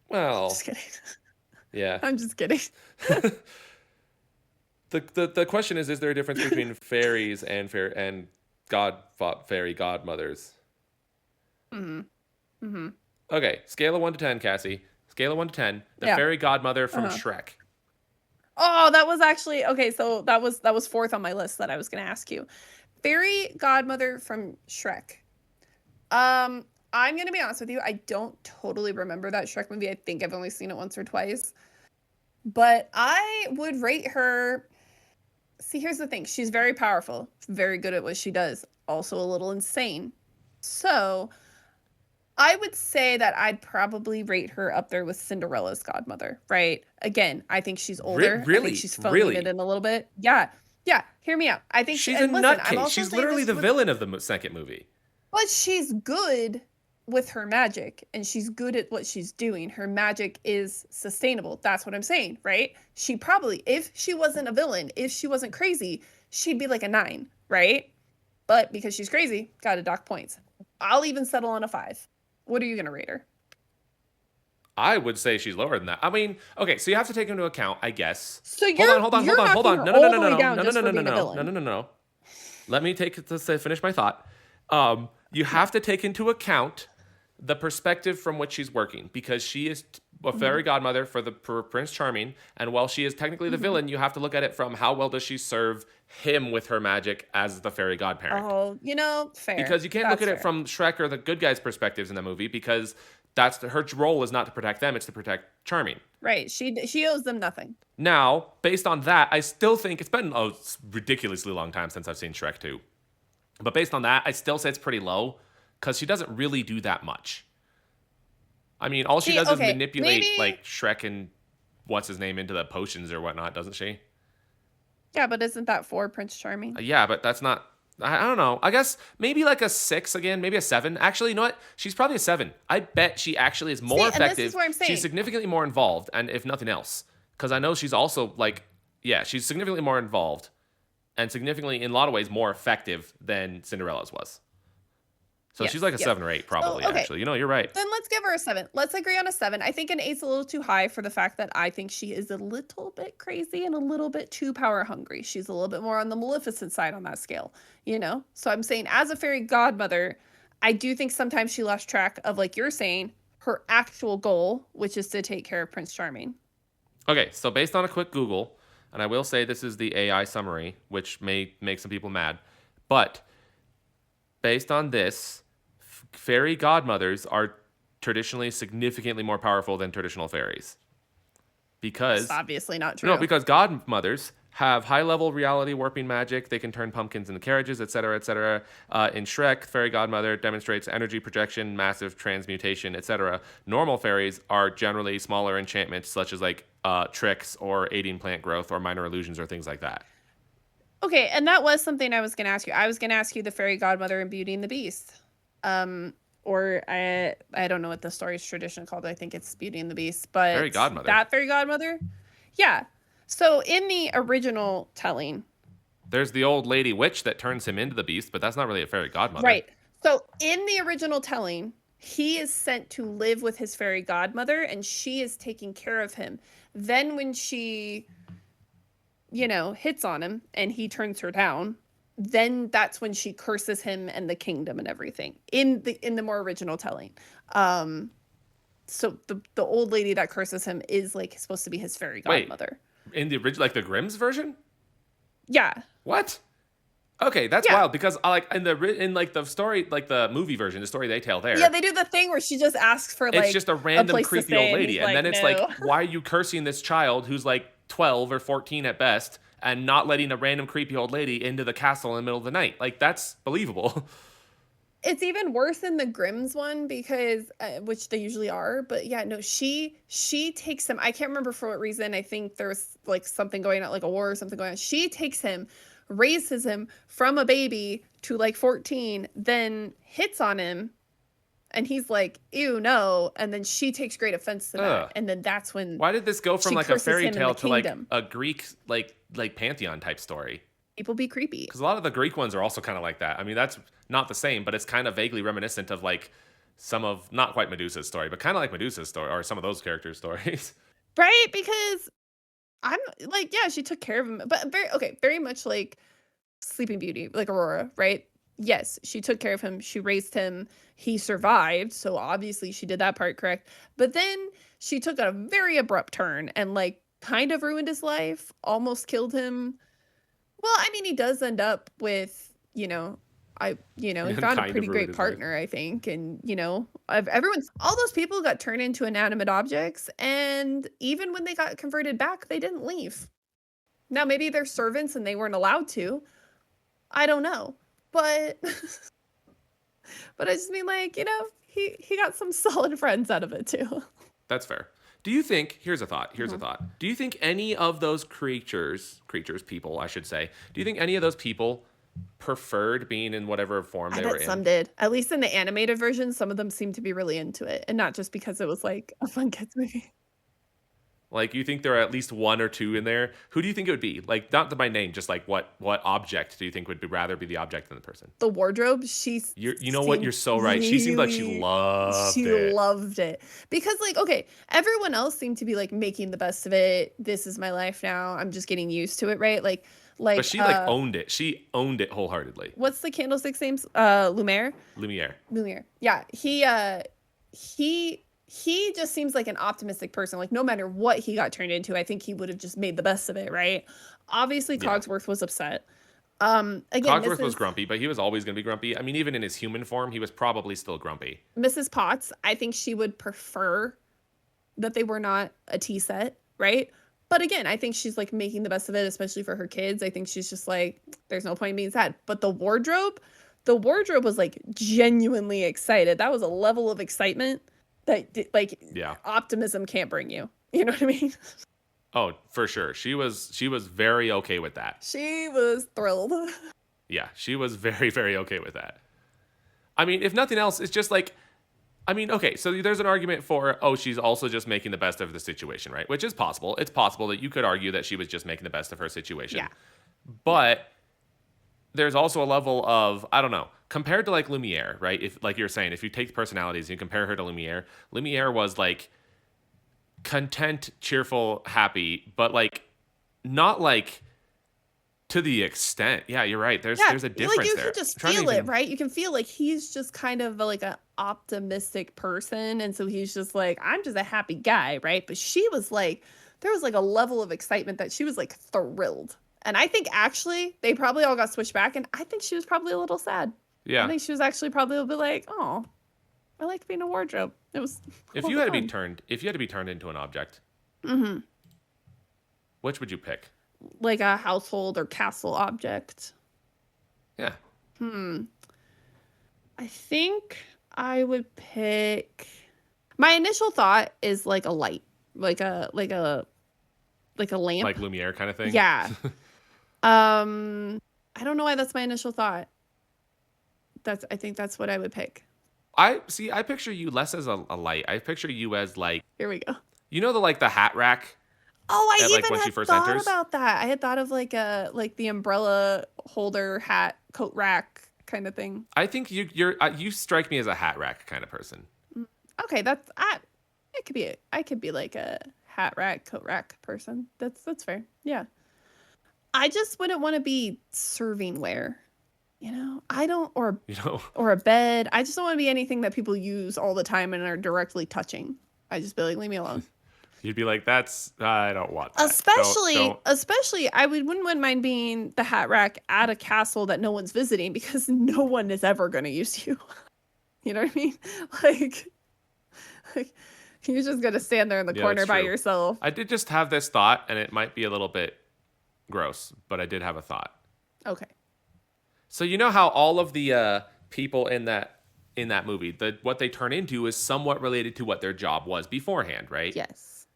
Well, just kidding. Yeah, I'm just kidding. The question is there a difference between fairies and fairy godmothers? Okay, scale of 1 to 10, Cassie. Scale of 1 to 10. The fairy godmother from Shrek. Oh, that was actually okay. So that was fourth on my list that I was going to ask you. Fairy Godmother from Shrek. I'm gonna be honest with you. I don't totally remember that Shrek movie. I think I've only seen it once or twice. But I would rate her. See, here's the thing. She's very powerful, very good at what she does, also a little insane. So I would say that I'd probably rate her up there with Cinderella's godmother, right? Again, I think she's older. I think she's phoning it in a little bit. Yeah. Yeah. Hear me out. I think she's a nutcase. She's literally the villain of the second movie. But she's good with her magic and she's good at what she's doing. Her magic is sustainable. That's what I'm saying, right? She probably, if she wasn't a villain, if she wasn't crazy, she'd be like a 9, right? But because she's crazy, gotta dock points. I'll even settle on a 5. What are you gonna rate her? I would say she's lower than that. I mean, okay, so you have to take into account, I guess. So hold on. No. Let me finish my thought. You have to take into account the perspective from which she's working, because she is a fairy godmother for Prince Charming, and while she is technically the villain, you have to look at it from how well does she serve him with her magic as the fairy godparent. Oh, fair. Because you can't look at it from Shrek or the good guys' perspectives in the movie, because her role is not to protect them, it's to protect Charming. Right. She owes them nothing. Now, based on that, I still think it's been a ridiculously long time since I've seen Shrek 2. But based on that, I still say it's pretty low, because she doesn't really do that much. I mean, all she does is manipulate like Shrek and what's his name into the potions or whatnot, doesn't she? Yeah, but isn't that for Prince Charming? Yeah, but that's not. I don't know. I guess maybe like a 6 again, maybe a 7. Actually, you know what? She's probably a 7. I bet she actually is more effective. And this is what I'm saying. She's significantly more involved, and if nothing else, because I know she's also she's significantly more involved, and significantly in a lot of ways more effective than Cinderella's was. So she's like a 7 or 8 probably, actually. You're right. Then let's give her a 7. Let's agree on a 7. I think an 8's a little too high for the fact that I think she is a little bit crazy and a little bit too power hungry. She's a little bit more on the Maleficent side on that scale, So I'm saying as a fairy godmother, I do think sometimes she lost track of, like you're saying, her actual goal, which is to take care of Prince Charming. Okay, so based on a quick Google, and I will say this is the AI summary, which may make some people mad, but based on this, fairy godmothers are traditionally significantly more powerful than traditional fairies. Because that's obviously not true. No, because godmothers have high-level reality warping magic. They can turn pumpkins into carriages, etc., etc. In Shrek, fairy godmother demonstrates energy projection, massive transmutation, etc. Normal fairies are generally smaller enchantments, such as tricks or aiding plant growth or minor illusions or things like that. Okay, and that was something I was going to ask you. I was going to ask you the fairy godmother in Beauty and the Beast. Or I don't know what the story's tradition called. I think it's Beauty and the Beast, but fairy godmother. That fairy godmother? Yeah. So in the original telling, there's the old lady witch that turns him into the beast, but that's not really a fairy godmother. Right. So in the original telling, he is sent to live with his fairy godmother and she is taking care of him. Then when she hits on him and he turns her down, then that's when she curses him and the kingdom and everything in the more original telling. So the old lady that curses him is supposed to be his fairy godmother. Wait, in the original, the Grimm's version? Yeah. What? Okay, that's wild because in the story, the movie version, the story they tell there. Yeah, they do the thing where she just asks for it's just a random creepy old lady, and then it's no. Why are you cursing this child who's 12 or 14 at best? And not letting a random creepy old lady into the castle in the middle of the night. That's believable. It's even worse than the Grimm's one because, which they usually are. But yeah, no, she takes him. I can't remember for what reason. I think there's something going on, a war or something going on. She takes him, raises him from a baby to 14, then hits on him. And he's like, ew, no. And then she takes great offense to that. And then that's when. Why did this go from a fairy tale to a Greek pantheon type story? People be creepy. Because a lot of the Greek ones are also kind of like that. I mean, that's not the same, but it's kind of vaguely reminiscent of some of, not quite Medusa's story, but kind of like Medusa's story or some of those characters' stories. Right? Because I'm she took care of him. But very much like Sleeping Beauty, like Aurora, right? Yes, she took care of him. She raised him. He survived. So obviously she did that part correct. But then she took a very abrupt turn and kind of ruined his life, almost killed him. Well, I mean, he does end up with, he found a Kind of pretty ruined great his life. partner, I think. And, all those people got turned into inanimate objects. And even when they got converted back, they didn't leave. Now, maybe they're servants and they weren't allowed to. I don't know. But, but I just mean, like, he got some solid friends out of it, too. That's fair. Do you think, here's a thought. Do you think any of those people, I should say, do you think any of those people preferred being in whatever form I they were bet in? some did. At least in the animated version, some of them seemed to be really into it. And not just because it was like a fun kids movie. Like, you think there are at least one or two in there? Who do you think it would be? Like, not by name, just like what object do you think would rather be the object than the person? The wardrobe, You know what? You're so right. She seemed like she loved she it. loved it. Because, like, okay, everyone else seemed to be like making the best of it. This is my life now. I'm just getting used to it, right? Like But she like owned it. She owned it wholeheartedly. what's the candlestick's name? Lumiere? Lumiere. Yeah. He just seems like an optimistic person. Like, no matter what he got turned into, I think he would have just made the best of it, right? Obviously, Cogsworth was upset. Again, Cogsworth was grumpy, but he was always going to be grumpy. I mean, even in his human form, he was probably still grumpy. Mrs. Potts, I think she would prefer that they were not a tea set, right? But again, I think she's like making the best of it, especially for her kids. I think she's just like, there's no point in being sad. But the wardrobe was like genuinely excited. That was a level of excitement that optimism can't bring you. You know what I mean? Oh, for sure. She was very okay with that. She was thrilled. Yeah, she was very, very okay with that. I mean, if nothing else, it's just like, I mean, okay, so there's an argument for, she's also just making the best of the situation, right? Which is possible. It's possible that you could argue that she was just making the best of her situation. Yeah. But there's also a level of, I don't know, compared to like Lumiere, right? If, like you're saying, if you take the personalities and you compare her to Lumiere was like content, cheerful, happy, but like not like to the extent. Yeah, you're right. There's a difference like you there. can just feel it, right? You can feel like he's just kind of like an optimistic person, and so he's just like, I'm just a happy guy, right? But she was like, there was like a level of excitement that she was like thrilled. And I think actually they probably all got switched back, and I think she was probably a little sad. Yeah. I think she was actually probably a bit like, oh, I liked being a wardrobe. It was if you had to be turned into an object, which would you pick? Like a household or castle object. Yeah. I think I would pick. My initial thought is like a light, like a lamp, like Lumiere kind of thing. Yeah. I don't know why that's my initial thought. I think that's what I would pick. I picture you less as a light. I picture you as like, here we go. You know the hat rack. Oh, I even when had she first thought enters? about that. I had thought of like the umbrella holder hat coat rack kind of thing. I think you strike me as a hat rack kind of person. Okay, I could be like a hat rack coat rack person. That's fair. Yeah. I just wouldn't want to be serving wear. I don't, or a bed. I just don't want to be anything that people use all the time and are directly touching. I just be like, leave me alone. You'd be like, I don't want that. Especially, I wouldn't mind being the hat rack at a castle that no one's visiting, because no one is ever going to use you. You know what I mean? Like you're just going to stand there in the corner by yourself. I did just have this thought, and it might be a little bit gross, but I did have a thought. Okay. So you know how all of the people in that movie, what they turn into is somewhat related to what their job was beforehand, right? Yes.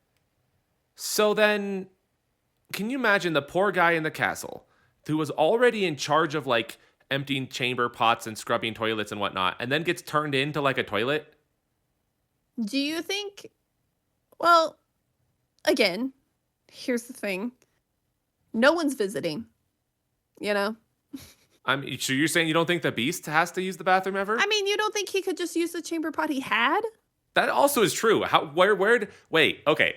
So then, can you imagine the poor guy in the castle who was already in charge of like emptying chamber pots and scrubbing toilets and whatnot, and then gets turned into like a toilet? Do you think? Well, again, here's the thing. No one's visiting. I mean, so you're saying you don't think the Beast has to use the bathroom ever? I mean, you don't think he could just use the chamber pot he had? That also is true. Wait, okay.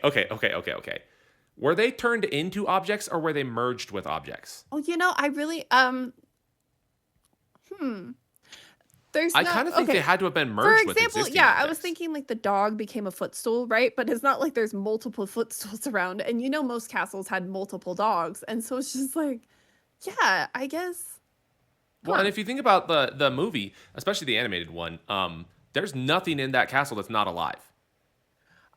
Were they turned into objects, or were they merged with objects? Oh, I really, There's I no kind of think they okay. had to have been For merged with example, existing yeah, I was objects. thinking like the dog became a footstool, right? But it's not like there's multiple footstools around. And most castles had multiple dogs. And so it's just like, yeah, I guess. Well, and Huh. if you think about the movie, especially the animated one, there's nothing in that castle that's not alive.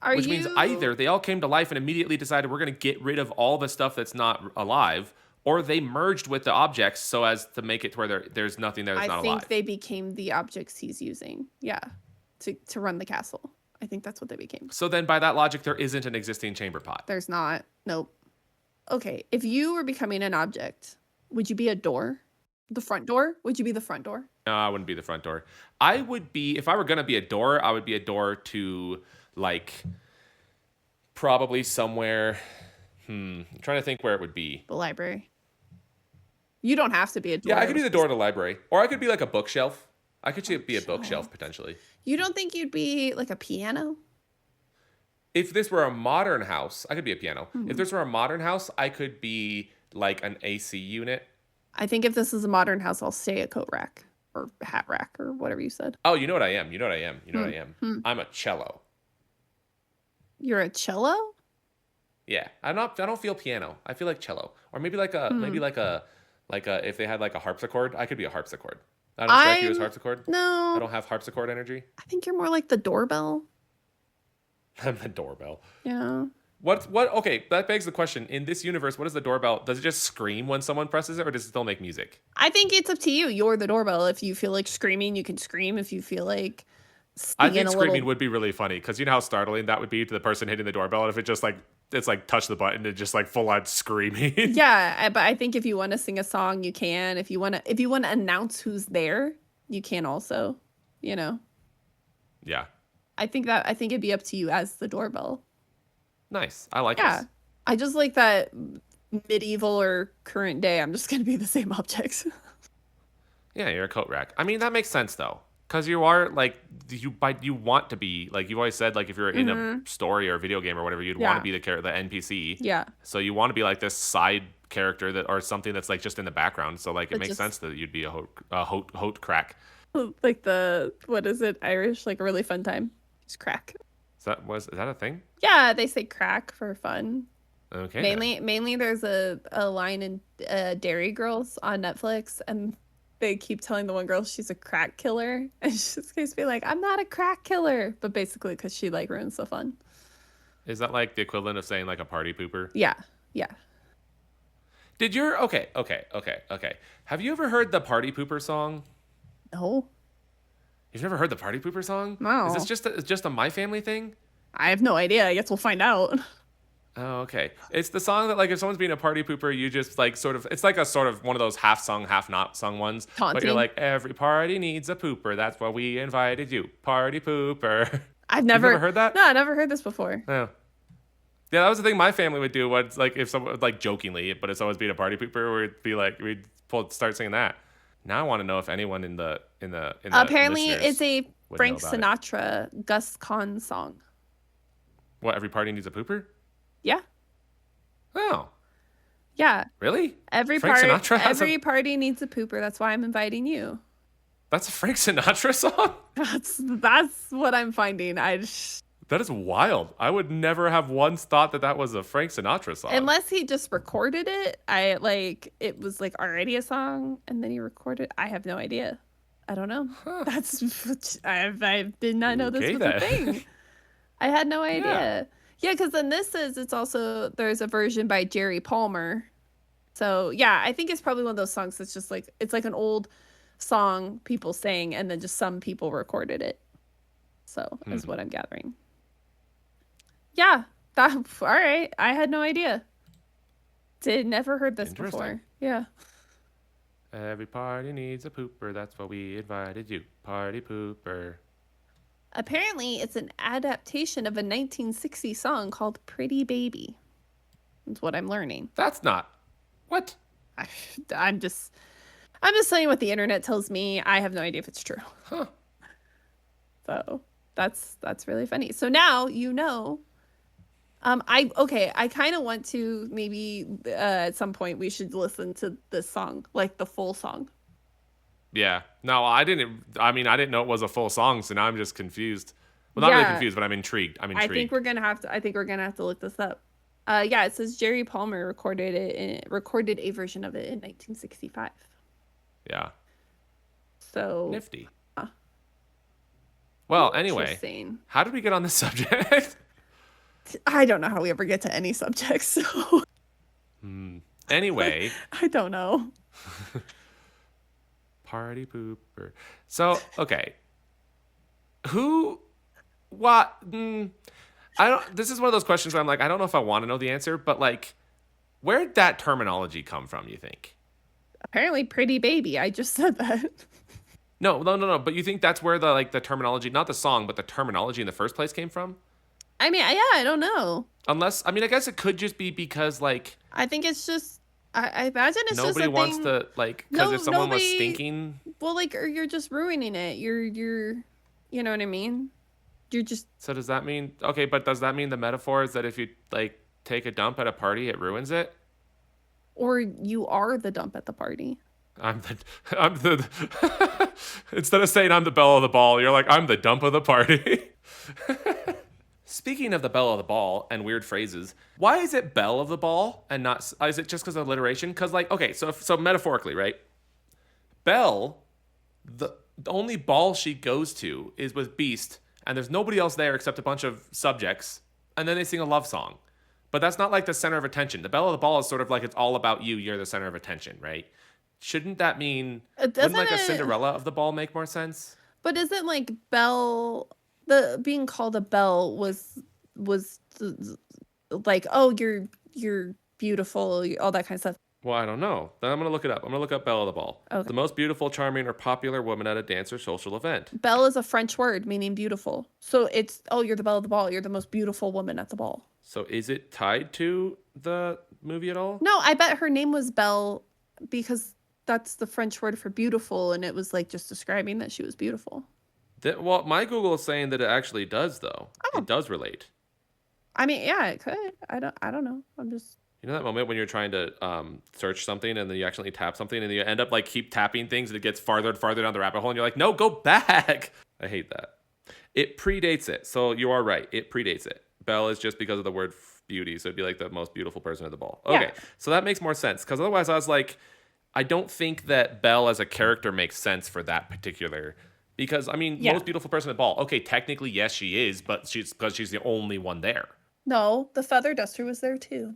Are Which means you either they all came to life and immediately decided we're going to get rid of all the stuff that's not alive, or they merged with the objects so as to make it to where there's nothing there that's I not think alive. they became the objects he's using. Yeah. To run the castle. I think that's what they became. So then, by that logic, there isn't an existing chamber pot. There's not. Nope. Okay. If you were becoming an object, would you be a door? The front door? Would you be the front door? No, I wouldn't be the front door. I would be, if I were going to be a door, I would be a door to, like, probably somewhere. I'm trying to think where it would be. The library. You don't have to be a door. Yeah, I could be the door to the library. Or I could be like a bookshelf. I could be a bookshelf, Bookshelf. potentially. You don't think you'd be like a piano? If this were a modern house, I could be a piano. If this were a modern house, I could be like an AC unit. I think if this is a modern house, I'll say a coat rack or hat rack or whatever you said. Oh, you know what I am. You know what I am. You know what I am. Hmm. I'm a cello. You're a cello? Yeah, I don't feel piano. I feel like cello, or maybe like a if they had like a harpsichord, I could be a harpsichord. I don't strike you as harpsichord. No. I don't have harpsichord energy. I think you're more like the doorbell. I'm the doorbell. Yeah. What? Okay, that begs the question. In this universe, what is the doorbell? Does it just scream when someone presses it, or does it still make music? I think it's up to you. You're the doorbell. If you feel like screaming, you can scream. If you feel like I singing think a screaming little, would be really funny because you know how startling that would be to the person hitting the doorbell, and if it just like it's like touch the button and just like full on screaming. yeah. But I think if you want to sing a song, you can. If you want to announce who's there, you can also. You know. Yeah. I think it'd be up to you as the doorbell. Nice. I like Yeah. this. I just like that medieval or current day. I'm just gonna be the same objects. Yeah, you're a coat rack. I mean, that makes sense though, because you are like you want to be like you've always said like if you're in a story or a video game or whatever, you'd want Yeah. to be the NPC. Yeah. So you want to be like this side character that or something that's like just in the background. So like it But makes just- sense that you'd be a hoat crack. Like what is it? Irish, like a really fun time. Just crack. Is that a thing? Yeah, they say crack for fun. Okay. Mainly there's a line in Dairy Girls on Netflix, and they keep telling the one girl she's a crack killer, and she just keeps being like, I'm not a crack killer, but basically because she like ruins the fun. Is that like the equivalent of saying like a party pooper? Yeah. Did your okay. Have you ever heard the party pooper song? No, You've never heard the party pooper song? No. Is this just a My Family thing? I have no idea. I guess we'll find out. Oh, okay. It's the song that like if someone's being a party pooper, you just like sort of it's like a sort of one of those half sung, half not sung ones. But Taunting. you're like, every party needs a pooper. That's why we invited you. Party pooper. I've You've never never heard that? No, I never heard this before. Oh. Yeah, that was the thing my family would do was like if someone like jokingly, but if someone's being a party pooper, we'd be like start singing that. Now I want to know if anyone in the Apparently, listeners it's a would Frank know about it. Sinatra Gus Kahn song. What, every party needs a pooper? Yeah, Oh, yeah. really? Every Frank party, Sinatra has every party needs a pooper. That's why I'm inviting you. That's a Frank Sinatra song? That's what I'm finding. That is wild. I would never have once thought that was a Frank Sinatra song. Unless he just recorded it. It was like already a song, and then he recorded. I have no idea. I don't know. Huh. I did not know this Okay, was then. a thing. I had no idea. Yeah, because then there's a version by Jerry Palmer. So yeah, I think it's probably one of those songs that's just like it's like an old song people sang, and then just some people recorded it. So is what I'm gathering. Yeah, all right. I had no idea. Never heard this before. Interesting. Yeah. Every party needs a pooper. That's why we invited you. Party pooper. Apparently, it's an adaptation of a 1960 song called "Pretty Baby." That's what I'm learning. That's not. What? I'm just telling you what the internet tells me. I have no idea if it's true. Huh. So that's really funny. So now you know. I kind of want to maybe at some point we should listen to this song, like the full song. Yeah. No, I didn't. I mean, I didn't know it was a full song, so now I'm just confused. Well, not really Yeah, confused, but I'm intrigued. I'm I think intrigued. we're gonna have to. I think we're gonna have to look this up. Yeah, it says Jerry Palmer recorded a version of it in 1965. Yeah. So Nifty. Well, anyway, interesting. how did we get on this subject? I don't know how we ever get to any subject, so Anyway, I don't know. party pooper. So, okay. Who, what, I don't, this is one of those questions where I'm like, I don't know if I want to know the answer, but like, where'd that terminology come from, you think? Apparently, pretty baby. I just said that. No. But you think that's where the terminology, not the song, but the terminology in the first place came from? I mean, yeah, I don't know. Unless, I mean, I guess it could just be because like I think it's just. I imagine it's nobody just a wants thing. to like because No, if someone was nobody. stinking, Well, like, or you're just ruining it. You know what I mean? You're just. so does that mean okay? But does that mean the metaphor is that if you like take a dump at a party, it ruins it? Or you are the dump at the party. I'm the instead of saying I'm the belle of the ball, you're like I'm the dump of the party. Speaking of the belle of the ball and weird phrases, why is it belle of the ball and not? Is it just because of alliteration? Because like okay, so metaphorically, right? Belle, the only ball she goes to is with Beast, and there's nobody else there except a bunch of subjects, and then they sing a love song. But that's not like the center of attention. The belle of the ball is sort of like it's all about you. You're the center of attention, right? Shouldn't that mean wouldn't like a Cinderella of the ball make more sense? But isn't like Belle the being called a Belle was like, oh, you're beautiful, all that kind of stuff. Well, I don't know. Then I'm gonna look it up. I'm gonna look up Belle of the Ball. Okay. The most beautiful, charming, or popular woman at a dance or social event. Belle is a French word meaning beautiful. So it's, oh, you're the belle of the ball. You're the most beautiful woman at the ball. So is it tied to the movie at all? No, I bet her name was Belle because that's the French word for beautiful, and it was like just describing that she was beautiful. Well, my Google is saying that it actually does, though. Oh. It does relate. I mean, yeah, it could. I don't know. I'm just. You know that moment when you're trying to search something and then you accidentally tap something and you end up like keep tapping things and it gets farther and farther down the rabbit hole and you're like, no, go back. I hate that. It predates it. So you are right. It predates it. Belle is just because of the word beauty. So it'd be like the most beautiful person at the ball. Okay. Yeah. So that makes more sense because otherwise I was like, I don't think that Belle as a character makes sense for that particular. Because I mean, Yeah. most beautiful person at the ball. Okay, technically yes, she is, but she's because she's the only one there. No, the feather duster was there too.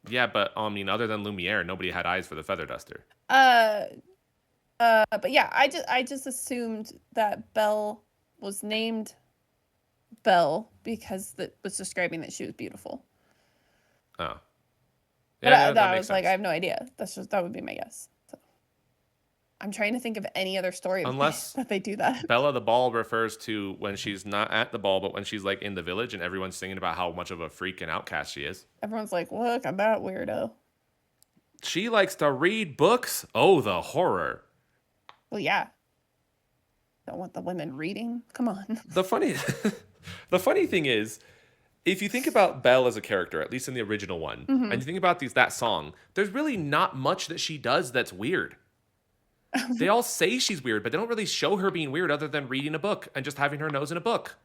Yeah, but I mean, other than Lumiere, nobody had eyes for the feather duster. But yeah, I just assumed that Belle was named Belle because that was describing that she was beautiful. Oh, But yeah, that I makes was like, sense. I have no idea. That would be my guess. So, I'm trying to think of any other story Unless that they do that. Bella the ball refers to when she's not at the ball, but when she's like in the village and everyone's singing about how much of a freak and outcast she is. Everyone's like, look, I'm that weirdo. She likes to read books. Oh, the horror. Well, yeah. Don't want the women reading. Come on. The funny, the funny thing is, if you think about Belle as a character, at least in the original one, and you think about that song, there's really not much that she does that's weird. They all say she's weird, but they don't really show her being weird other than reading a book and just having her nose in a book.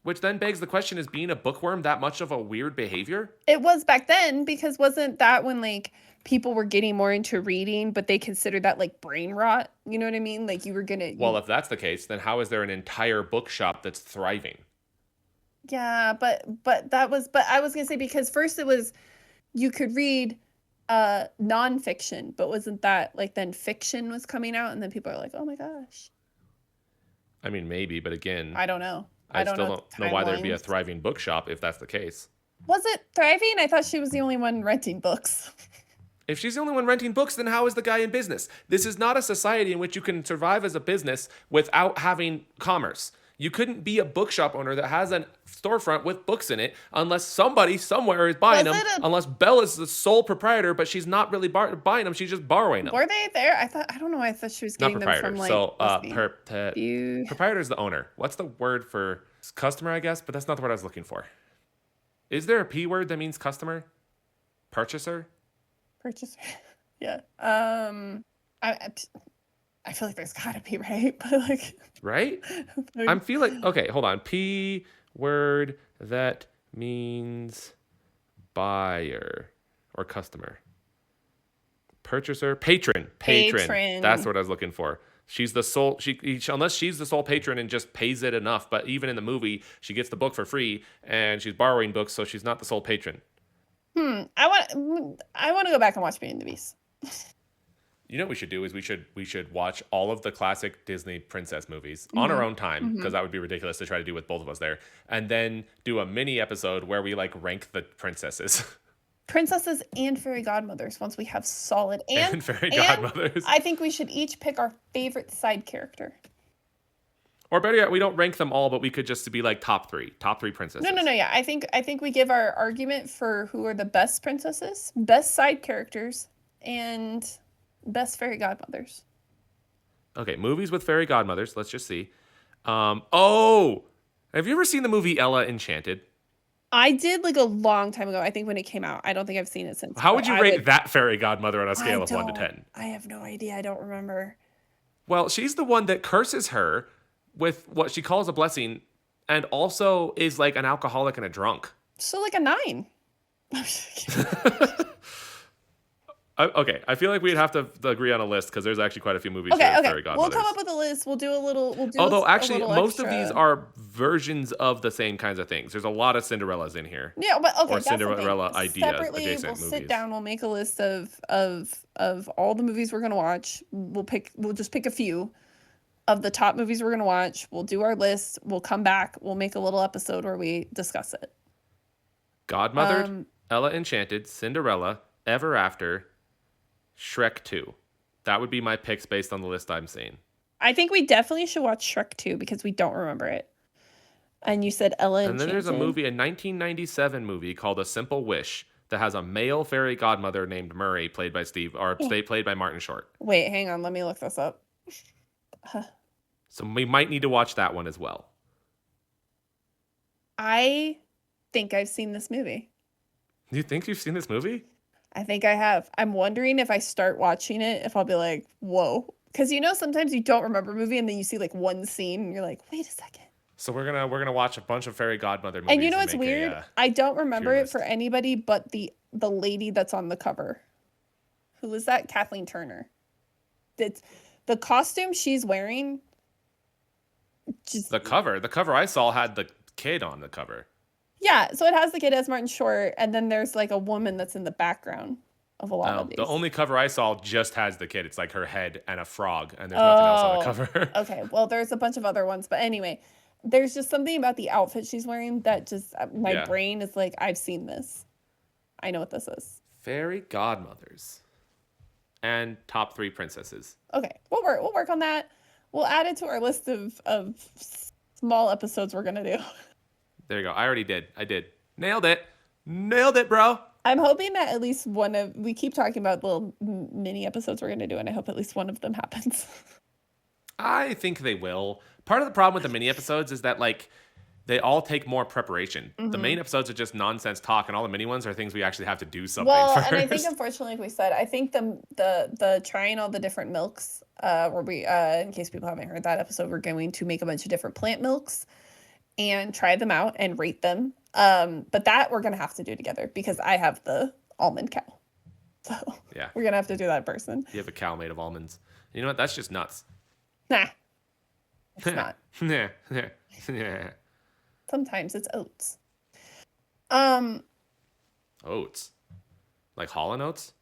Which then begs the question, is being a bookworm that much of a weird behavior? It was back then because wasn't that when like people were getting more into reading, but they considered that like brain rot? You know what I mean? Like you were gonna. Well, if that's the case, then how is there an entire bookshop that's thriving? Yeah, but I was gonna say because first it was you could read nonfiction, but wasn't that like then fiction was coming out and then people are like, oh my gosh. I mean, maybe, but again, I don't know. I still don't know why there'd be a timelines. thriving bookshop if that's the case. Was it thriving? I thought she was the only one renting books. If she's the only one renting books, then how is the guy in business? This is not a society in which you can survive as a business without having commerce. You couldn't be a bookshop owner that has a storefront with books in it unless somebody somewhere is buying Was them. it Unless Belle is the sole proprietor, but she's not really buying them. She's just borrowing them. Were they there? I don't know. I thought she was Not getting them proprietor. from like. So You proprietor is the owner. What's the word for customer? I guess, but that's not the word I was looking for. Is there a P word that means customer? Purchaser? purchase. Yeah. I feel like there's gotta be, right? But like, right? I'm feeling okay. Hold on. P word that means buyer or customer, purchaser, patron. That's patron. what I was looking for. She's the sole. Unless she's the sole patron and just pays it enough. But even in the movie, she gets the book for free and she's borrowing books, so she's not the sole patron. I want to go back and watch Beauty and the Beast. You know what we should do is we should watch all of the classic Disney princess movies on our own time, because that would be ridiculous to try to do with both of us there, and then do a mini episode where we like rank the princesses. Princesses and fairy godmothers once we have solid And fairy godmothers. I think we should each pick our favorite side character. Or better yet, we don't rank them all, but we could just be like top three princesses. No, yeah. I think we give our argument for who are the best princesses, best side characters, and best fairy godmothers. Okay, movies with fairy godmothers. Let's just see. Oh, have you ever seen the movie Ella Enchanted? I did like a long time ago. I think when it came out. I don't think I've seen it since. How would you rate that fairy godmother on a scale of 1 to 10? I have no idea. I don't remember. Well, she's the one that curses her with what she calls a blessing, and also is like an alcoholic and a drunk. So like a 9. Okay, I feel like we'd have to agree on a list because there's actually quite a few movies. Okay. Fairy godmothers. We'll come up with a list. We'll do a little. Although actually, most of these are versions of the same kinds of things. There's a lot of Cinderellas in here. Yeah, but okay. Or Cinderella ideas. Separately, we'll sit down. We'll make a list of all the movies we're gonna watch. We'll just pick a few of the top movies we're gonna watch. We'll do our list. We'll come back. We'll make a little episode where we discuss it. Godmothered, Ella Enchanted, Cinderella, Ever After, Shrek 2. That would be my picks based on the list I'm seeing. I think we definitely should watch Shrek 2 because we don't remember it. And you said Ella Enchanted. And then there's a 1997 movie called A Simple Wish that has a male fairy godmother named Murray, played by played by Martin Short. Wait, hang on. Let me look this up. So we might need to watch that one as well. I think I've seen this movie. You think you've seen this movie? I think I have. I'm wondering if I start watching it, if I'll be like, whoa. Because sometimes you don't remember a movie and then you see like one scene and you're like, wait a second. So we're gonna watch a bunch of fairy godmother movies. And you know what's weird? I don't remember it for anybody but the lady that's on the cover. Who was that? Kathleen Turner. It's the costume she's wearing. The cover I saw had the kid on the cover. Yeah, so it has the kid as Martin Short, and then there's like a woman that's in the background of a lot of these. The only cover I saw just has the kid. It's like her head and a frog, and there's nothing else on the cover. Okay, well, there's a bunch of other ones, but anyway, there's just something about the outfit she's wearing that just my brain is like, I've seen this. I know what this is. Fairy godmothers and top 3 princesses. Okay, we'll work on that. We'll add it to our list of small episodes we're gonna do. There you go. I already did. I did. Nailed it, bro. I'm hoping that at least we keep talking about little mini episodes we're going to do, and I hope at least one of them happens. I think they will. Part of the problem with the mini episodes is that, like, they all take more preparation. The main episodes are just nonsense talk, and all the mini ones are things we actually have to do something first. And I think, unfortunately, like we said, I think the trying all the different milks, where we, in case people haven't heard that episode, we're going to make a bunch of different plant milks and try them out and rate them. But that we're going to have to do together because I have the almond cow. So yeah, we're going to have to do that in person. You have a cow made of almonds. You know what? That's just nuts. Nah. It's not. Yeah. Sometimes it's oats. Oats? Like Hall & Oates?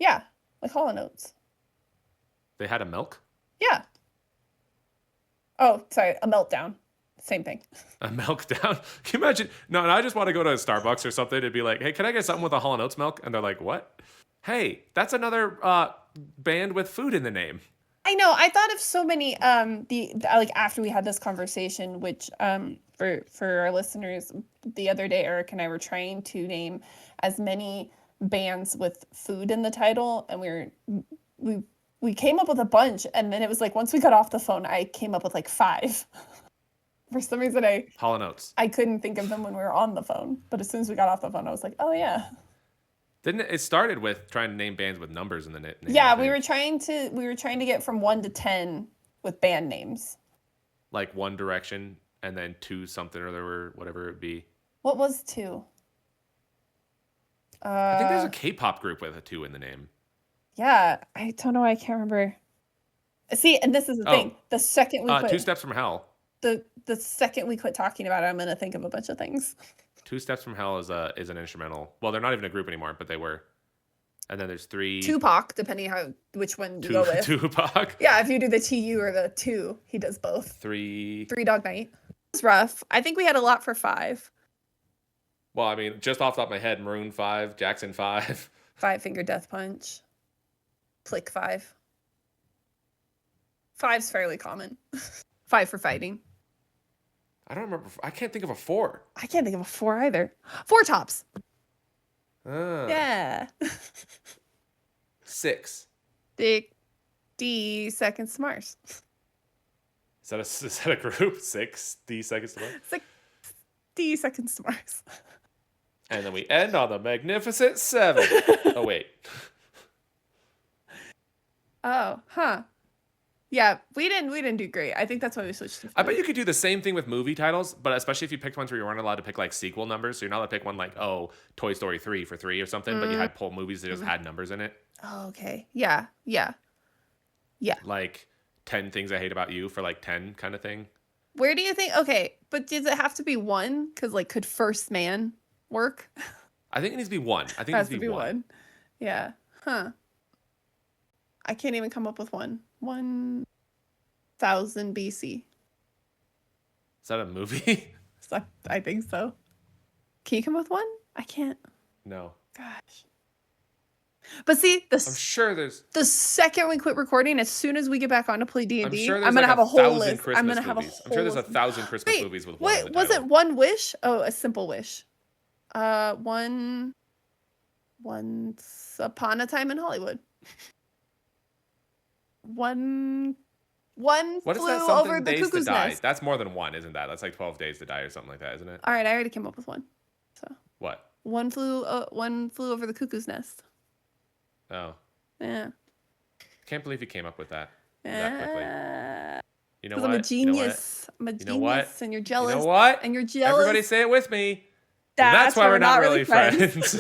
Yeah, like Hall & Oates. They had a milk? Yeah. Oh, sorry, a meltdown. Same thing. A meltdown? Can you imagine? No, and I just want to go to a Starbucks or something and be like, hey, can I get something with a Hall & Oates milk? And they're like, what? Hey, that's another band with food in the name. I know. I thought of so many, like after we had this conversation, which for our listeners, the other day, Eric and I were trying to name as many bands with food in the title. And we came up with a bunch. And then it was like, once we got off the phone, I came up with like 5. For some reason, Hall & Oates. I couldn't think of them when we were on the phone. But as soon as we got off the phone, I was like, oh, yeah. Didn't it started with trying to name bands with numbers in the name? Yeah, we were trying to get from 1 to 10 with band names. Like One Direction and then 2 something or other, whatever it would be. What was 2? I think there's a K-pop group with a 2 in the name. Yeah, I don't know. I can't remember. See, and this is the thing. The second we quit, 2 Steps from Hell. The second we quit talking about it, I'm gonna think of a bunch of things. 2 Steps from Hell is an instrumental. Well, they're not even a group anymore, but they were. And then there's 3. Tupac, depending which one you go with. Tupac. Yeah, if you do the TU or the 2, he does both. 3 Dog Night. It was rough. I think we had a lot for 5. Well, I mean, just off the top of my head, Maroon 5, Jackson 5. 5 Finger Death Punch. Plick 5. 5's fairly common. 5 for Fighting. I don't remember. I can't think of a 4. I can't think of a 4 either. 4 Tops. Yeah. 6. Dick D Seconds to Mars. Is that a group? 6 D Seconds to Mars? 6 D Seconds to Mars. And then we end on the Magnificent 7. Oh, wait. Oh, huh. Yeah, we didn't do great. I think that's why we switched to 4. I bet you could do the same thing with movie titles, but especially if you picked ones where you weren't allowed to pick like sequel numbers. So you're not allowed to pick one like, Toy Story 3 for 3 or something, but you had pull movies that just had numbers in it. Oh, okay. Yeah. Like 10 Things I Hate About You for like 10 kind of thing. Where do you think? Okay, but does it have to be 1? Because like, could First Man work? I think it needs to be 1. I think it needs to be 1. Yeah. Huh. I can't even come up with one. 1000 BC. Is that a movie? I think so. Can you come up with one? I can't. No. Gosh. But see, I'm sure there's the second we quit recording, as soon as we get back on to play D&D, I'm sure I'm gonna have a whole list. I'm sure there's 1,000 Christmas movies with one. Wait, was it One Wish? Oh, A Simple Wish. Once Upon a Time in Hollywood. One What is flew that? over Something the Days to cuckoo's Die. nest. That's more than 1, isn't that? That's like 12 Days to Die or something like that, isn't it? All right, I already came up with one. So What? One flew over the cuckoo's nest. Oh. Yeah. Can't believe you came up with that quickly. You know what? I'm a genius. I'm a genius. You know what? And you're jealous. You know what? And you're jealous. Everybody say it with me. That's why we're not really friends.